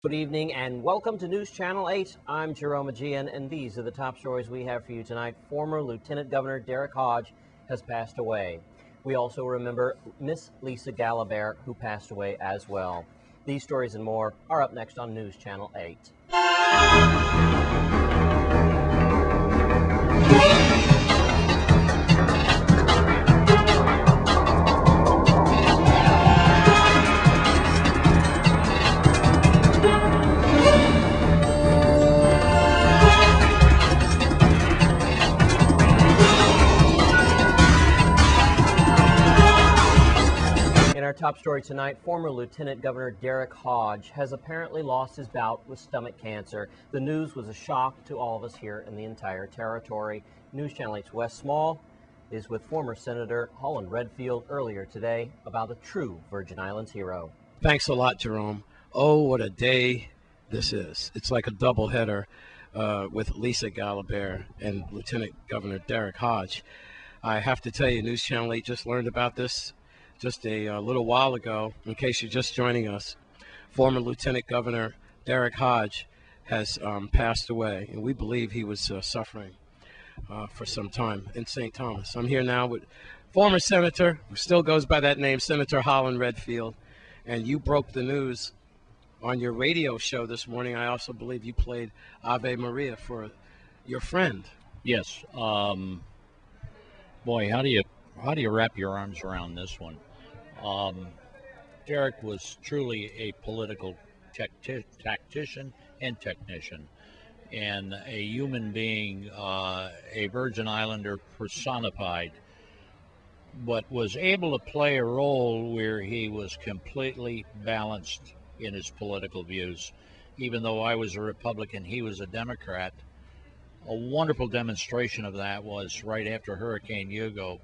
Good evening and welcome to News Channel 8. I'm Jerome Aegean, and these are the top stories we have for you tonight. Former Lieutenant Governor Derek Hodge has passed away. We also remember Miss Lisa Galabert, who passed away as well. These stories and more are up next on News Channel 8. In our top story tonight, former Lieutenant Governor Derek Hodge has apparently lost his bout with stomach cancer. The news was a shock to all of us here in the entire territory. News Channel 8's Wes Small is with former Senator Holland Redfield earlier today about a true Virgin Islands hero. Thanks a lot, Jerome. Oh, what a day this is. It's like a doubleheader with Lisa Galabert and Lieutenant Governor Derek Hodge. I have to tell you, News Channel 8 just learned about this just a little while ago. In case you're just joining us, former Lieutenant Governor Derek Hodge has passed away, and we believe he was suffering for some time in St. Thomas. I'm here now with former Senator, who still goes by that name, Senator Holland Redfield, and you broke the news on your radio show this morning. I also believe you played Ave Maria for your friend. Yes. Boy, how do you wrap your arms around this one? Derek was truly a political tactician and technician, and a human being, a Virgin Islander personified, but was able to play a role where he was completely balanced in his political views. Even though I was a Republican, he was a Democrat. A wonderful demonstration of that was right after Hurricane Hugo,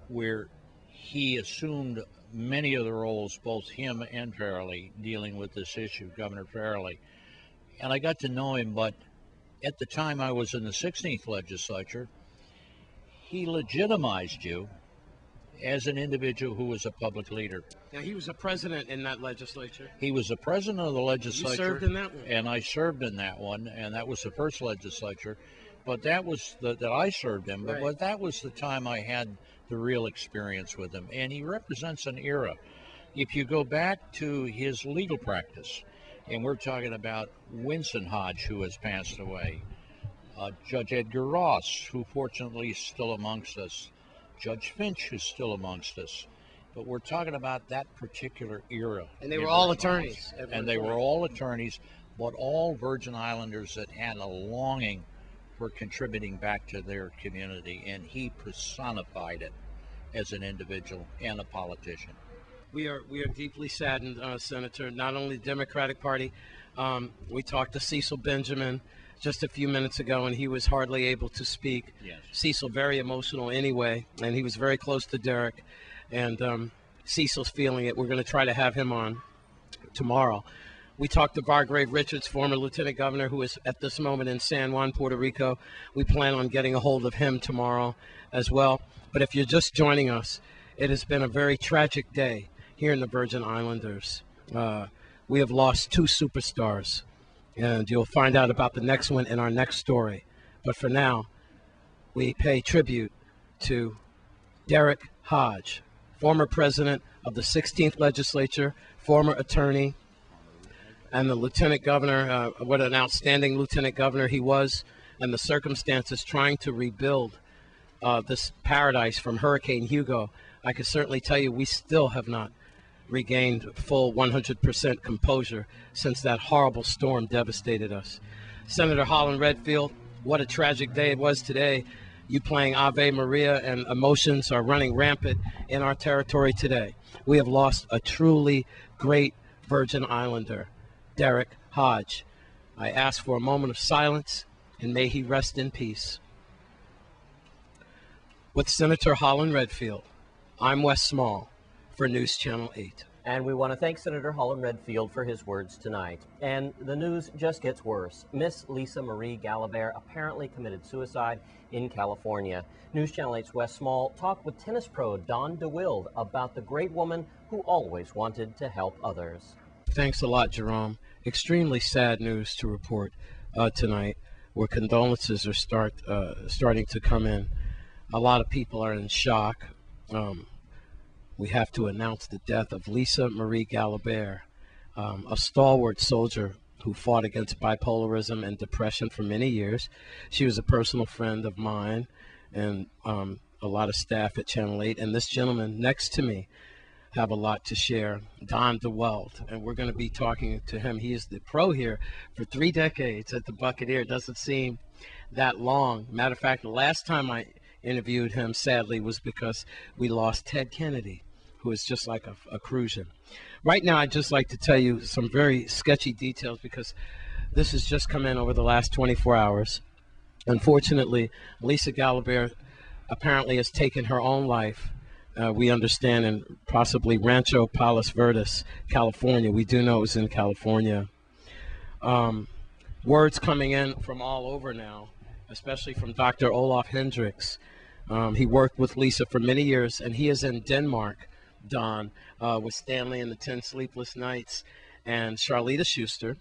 where he assumed many of the roles, both him and Farrelly, dealing with this issue, Governor Farrelly. And I got to know him, but at the time I was in the 16th legislature, he legitimized you as an individual who was a public leader. Now, he was a president in that legislature. He was the president of the legislature. You served in that one. And I served in that one, and that was the first legislature. But that was that I served in. Right. But that was the time I had the real experience with him. And he represents an era. If you go back to his legal practice, and we're talking about Winston Hodge, who has passed away, Judge Edgar Ross, who fortunately is still amongst us, Judge Finch, who's still amongst us. But we're talking about that particular era. And they were all attorneys. And they were all attorneys, but all Virgin Islanders that had a longing for contributing back to their community, and he personified it as an individual and a politician. We are deeply saddened, Senator. Not only the Democratic Party, we talked to Cecil Benjamin just a few minutes ago, and he was hardly able to speak. Yes. Cecil, very emotional anyway, and he was very close to Derek, and Cecil's feeling it. We're going to try to have him on tomorrow. We talked to Bargrave Richards, former Lieutenant Governor, who is at this moment in San Juan, Puerto Rico. We plan on getting a hold of him tomorrow as well. But if you're just joining us, it has been a very tragic day here in the Virgin Islanders. We have lost two superstars, and you'll find out about the next one in our next story. But for now, we pay tribute to Derek Hodge, former president of the 16th legislature, former attorney, and the lieutenant governor. What an outstanding lieutenant governor he was, and the circumstances trying to rebuild this paradise from Hurricane Hugo. I can certainly tell you we still have not regained full 100% composure since that horrible storm devastated us. Senator Holland Redfield, what a tragic day it was today. You playing Ave Maria, and emotions are running rampant in our territory today. We have lost a truly great Virgin Islander, Derek Hodge. I ask for a moment of silence, and may he rest in peace. With Senator Holland Redfield, I'm Wes Small for News Channel 8. And we want to thank Senator Holland Redfield for his words tonight. And the news just gets worse. Miss Lisa Marie Galabert apparently committed suicide in California. News Channel 8's Wes Small talked with tennis pro Don DeWild about the great woman who always wanted to help others. Thanks a lot, Jerome. extremely sad news to report tonight, where condolences are starting to come in. A lot of people are in shock. We have to announce the death of Lisa Marie Galabert, a stalwart soldier who fought against bipolarism and depression for many years. She was a personal friend of mine and a lot of staff at Channel 8. And this gentleman next to me have a lot to share, Don DeWalt, and we're going to be talking to him. He is the pro here for 3 decades at the Buccaneer. It doesn't seem that long. Matter of fact, the last time I interviewed him, sadly, was because we lost Ted Kennedy, who is just like a Crucian. Right now, I'd just like to tell you some very sketchy details because this has just come in over the last 24 hours. Unfortunately, Lisa Galabert apparently has taken her own life. We understand in possibly Rancho Palos Verdes, California. We do know it was in California. Words coming in from all over now, especially from Dr. Olaf Hendricks. He worked with Lisa for many years, and he is in Denmark, Don, with Stanley and the 10 Sleepless Nights and Charlita Schuster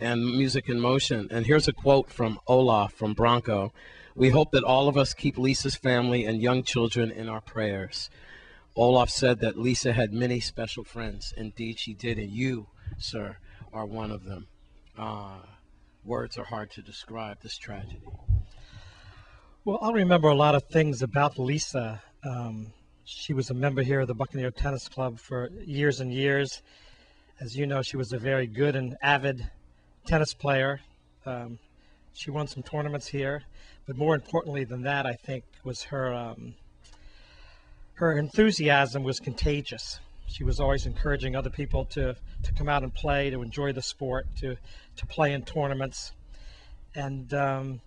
and Music in Motion. And here's a quote from Olaf from Bronco. "We hope that all of us keep Lisa's family and young children in our prayers." Olaf said that Lisa had many special friends. Indeed, she did, and you, sir, are one of them. Words are hard to describe this tragedy. Well, I'll remember a lot of things about Lisa. She was a member here of the Buccaneer Tennis Club for years and years. As you know, she was a very good and avid tennis player. She won some tournaments here, but more importantly than that, I think, was her enthusiasm was contagious. She was always encouraging other people to come out and play, to enjoy the sport, to play in tournaments. And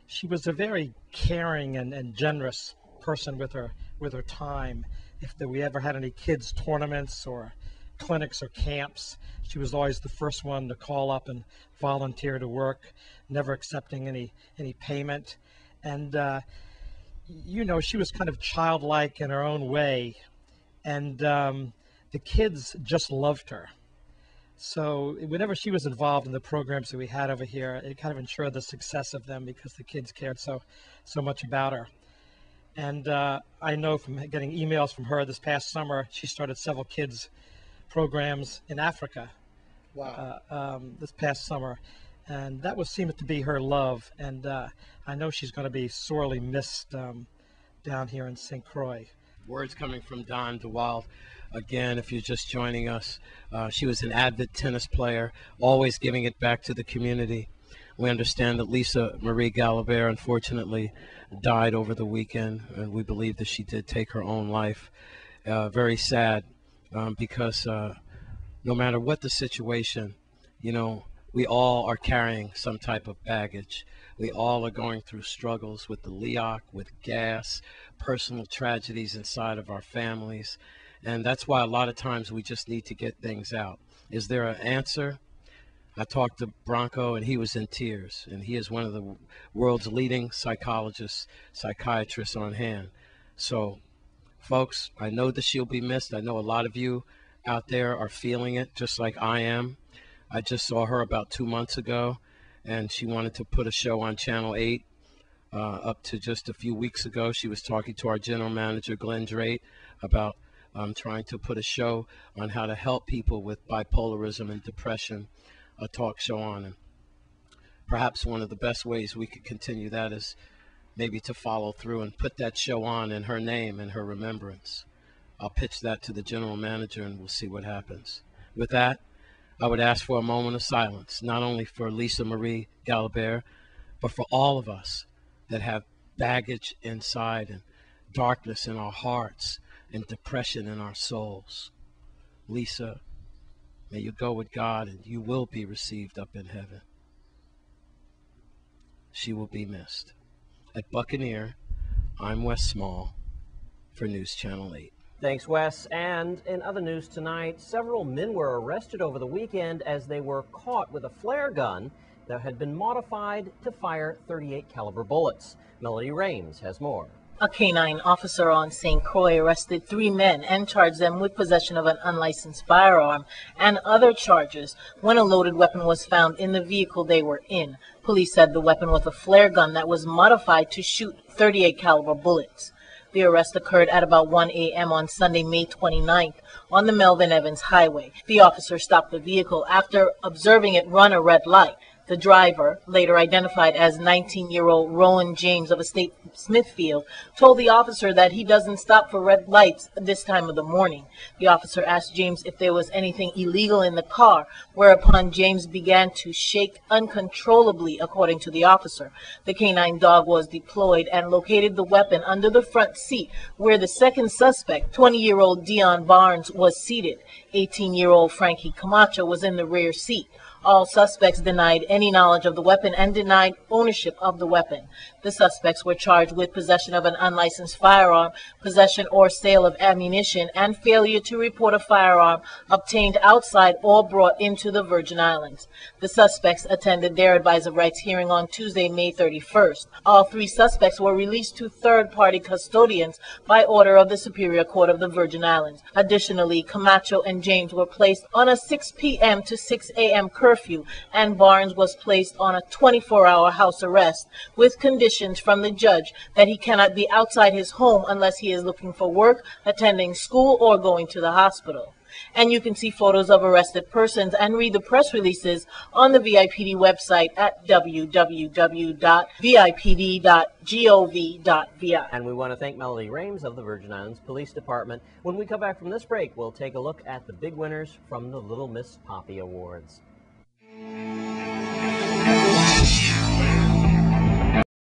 she was a very caring and generous person with her time. If we ever had any kids tournaments or clinics or camps, she was always the first one to call up and volunteer to work, never accepting any payment. And you know, she was kind of childlike in her own way, and the kids just loved her. So whenever she was involved in the programs that we had over here, it kind of ensured the success of them because the kids cared so much about her. And I know from getting emails from her this past summer, she started several kids programs in Africa. Wow. This past summer. And that seemed to be her love. And I know she's going to be sorely missed down here in St. Croix. Words coming from Don DeWalt. Again, if you're just joining us, she was an avid tennis player, always giving it back to the community. We understand that Lisa Marie Galabert, unfortunately, died over the weekend, and we believe that she did take her own life. Very sad, because no matter what the situation, you know, we all are carrying some type of baggage. We all are going through struggles with the LEOC, with gas, personal tragedies inside of our families. And that's why a lot of times we just need to get things out. Is there an answer? I talked to Bronco, and he was in tears. And he is one of the world's leading psychologists, psychiatrists on hand. So, folks, I know that she'll be missed. I know a lot of you out there are feeling it, just like I am. I just saw her about 2 months ago, and she wanted to put a show on Channel 8. Up to just a few weeks ago, she was talking to our general manager, Glenn Drake, about trying to put a show on how to help people with bipolarism and depression, a talk show on. And perhaps one of the best ways we could continue that is maybe to follow through and put that show on in her name and her remembrance. I'll pitch that to the general manager, and we'll see what happens. With that, I would ask for a moment of silence, not only for Lisa Marie Galabert, but for all of us that have baggage inside and darkness in our hearts and depression in our souls. Lisa, may you go with God, and you will be received up in heaven. She will be missed. At Buccaneer, I'm Wes Small for News Channel 8. Thanks, Wes. And in other news tonight, several men were arrested over the weekend as they were caught with a flare gun that had been modified to fire .38 caliber bullets. Melody Rames has more. A canine officer on St. Croix arrested 3 men and charged them with possession of an unlicensed firearm and other charges when a loaded weapon was found in the vehicle they were in. Police said the weapon was a flare gun that was modified to shoot .38 caliber bullets. The arrest occurred at about 1 a.m. on Sunday, May 29th on the Melvin Evans Highway. The officer stopped the vehicle after observing it run a red light. The driver, later identified as 19-year-old Rowan James of Estate Smithfield, told the officer that he doesn't stop for red lights this time of the morning. The officer asked James if there was anything illegal in the car, whereupon James began to shake uncontrollably, according to the officer. The canine dog was deployed and located the weapon under the front seat, where the second suspect, 20-year-old Dion Barnes, was seated. 18-year-old Frankie Camacho was in the rear seat. All suspects denied any knowledge of the weapon and denied ownership of the weapon. The suspects were charged with possession of an unlicensed firearm, possession or sale of ammunition, and failure to report a firearm obtained outside or brought into the Virgin Islands. The suspects attended their advisor rights hearing on Tuesday, May 31st. All 3 suspects were released to third-party custodians by order of the Superior Court of the Virgin Islands. Additionally, Camacho and James were placed on a 6 p.m. to 6 a.m. curfew, and Barnes was placed on a 24-hour house arrest with conditions from the judge that he cannot be outside his home unless he is looking for work, attending school, or going to the hospital. And you can see photos of arrested persons and read the press releases on the VIPD website at www.vipd.gov.vi. And we want to thank Melody Rames of the Virgin Islands Police Department. When we come back from this break, we'll take a look at the big winners from the Little Miss Poppy Awards.